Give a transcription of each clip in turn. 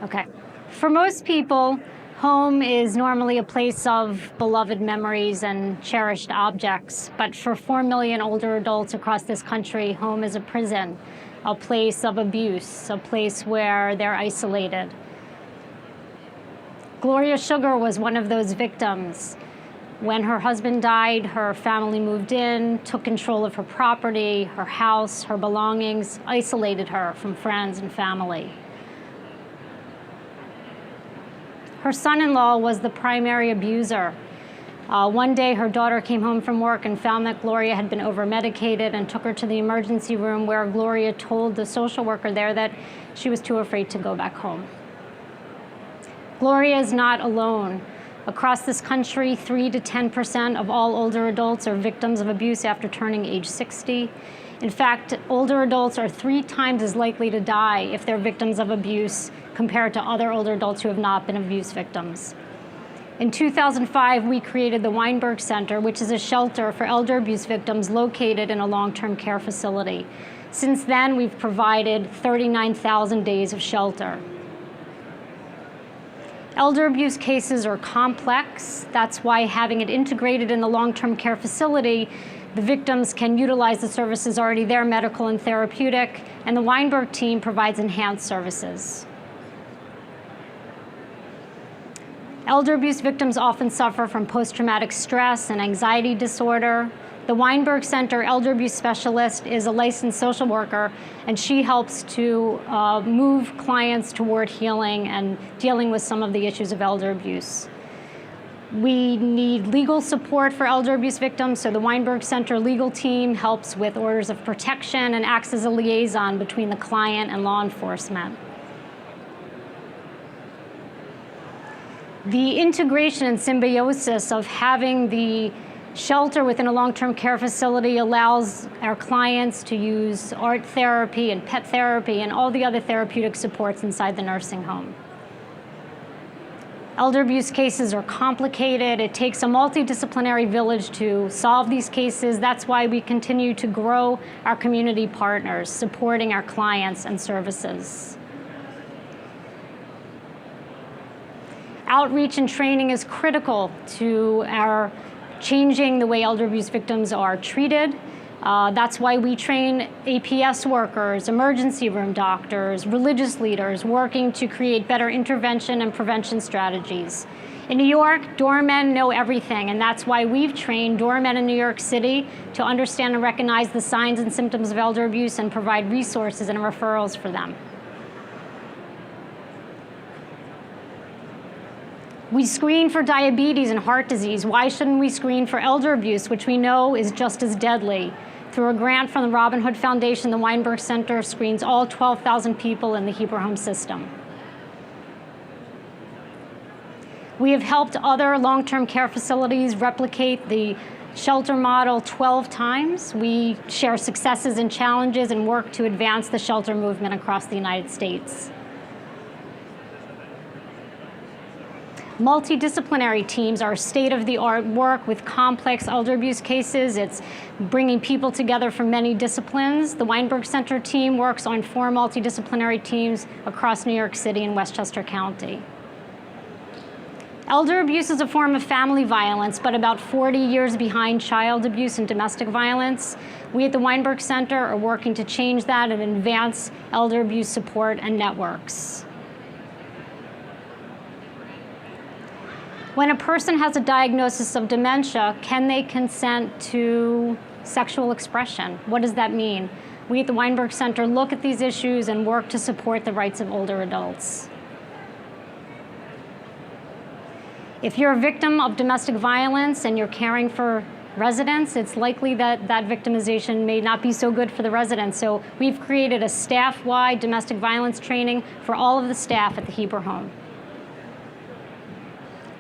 Okay. For most people, home is normally a place of beloved memories and cherished objects. But for 4 million older adults across this country, home is a prison, a place of abuse, a place where they're isolated. Gloria Sugar was one of those victims. When her husband died, her family moved in, took control of her property, her house, her belongings, isolated her from friends and family. Her son-in-law was the primary abuser. One day, her daughter came home from work and found that Gloria had been over-medicated and took her to the emergency room, where Gloria told the social worker there that she was too afraid to go back home. Gloria is not alone. Across this country, 3 to 10% of all older adults are victims of abuse after turning age 60. In fact, older adults are 3 times as likely to die if they're victims of abuse compared to other older adults who have not been abuse victims. In 2005, we created the Weinberg Center, which is a shelter for elder abuse victims located in a long-term care facility. Since then, we've provided 39,000 days of shelter. Elder abuse cases are complex. That's why having it integrated in the long-term care facility, the victims can utilize the services already there, medical and therapeutic, and the Weinberg team provides enhanced services. Elder abuse victims often suffer from post-traumatic stress and anxiety disorder. The Weinberg Center elder abuse specialist is a licensed social worker, and she helps to move clients toward healing and dealing with some of the issues of elder abuse. We need legal support for elder abuse victims, so the Weinberg Center legal team helps with orders of protection and acts as a liaison between the client and law enforcement. The integration and symbiosis of having the shelter within a long-term care facility allows our clients to use art therapy and pet therapy and all the other therapeutic supports inside the nursing home. Elder abuse cases are complicated. It takes a multidisciplinary village to solve these cases. That's why we continue to grow our community partners, supporting our clients and services. Outreach and training is critical to our changing the way elder abuse victims are treated. That's why we train APS workers, emergency room doctors, religious leaders working to create better intervention and prevention strategies. In New York, doormen know everything, and that's why we've trained doormen in New York City to understand and recognize the signs and symptoms of elder abuse and provide resources and referrals for them. We screen for diabetes and heart disease. Why shouldn't we screen for elder abuse, which we know is just as deadly? Through a grant from the Robin Hood Foundation, the Weinberg Center screens all 12,000 people in the Heber Home system. We have helped other long-term care facilities replicate the shelter model 12 times. We share successes and challenges and work to advance the shelter movement across the United States. Multidisciplinary teams are state-of-the-art work with complex elder abuse cases. It's bringing people together from many disciplines. The Weinberg Center team works on 4 multidisciplinary teams across New York City and Westchester County. Elder abuse is a form of family violence, but about 40 years behind child abuse and domestic violence. We at the Weinberg Center are working to change that and advance elder abuse support and networks. When a person has a diagnosis of dementia, can they consent to sexual expression? What does that mean? We at the Weinberg Center look at these issues and work to support the rights of older adults. If you're a victim of domestic violence and you're caring for residents, it's likely that that victimization may not be so good for the residents. So we've created a staff-wide domestic violence training for all of the staff at the Heber Home.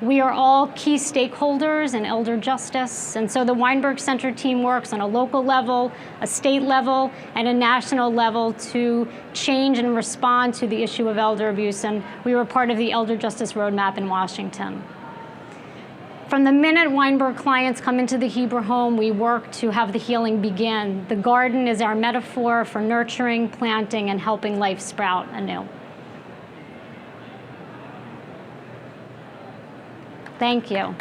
We are all key stakeholders in elder justice, and so the Weinberg Center team works on a local level, a state level, and a national level to change and respond to the issue of elder abuse, and we were part of the Elder Justice Roadmap in Washington. From the minute Weinberg clients come into the Heber Home, we work to have the healing begin. The garden is our metaphor for nurturing, planting, and helping life sprout anew. Thank you.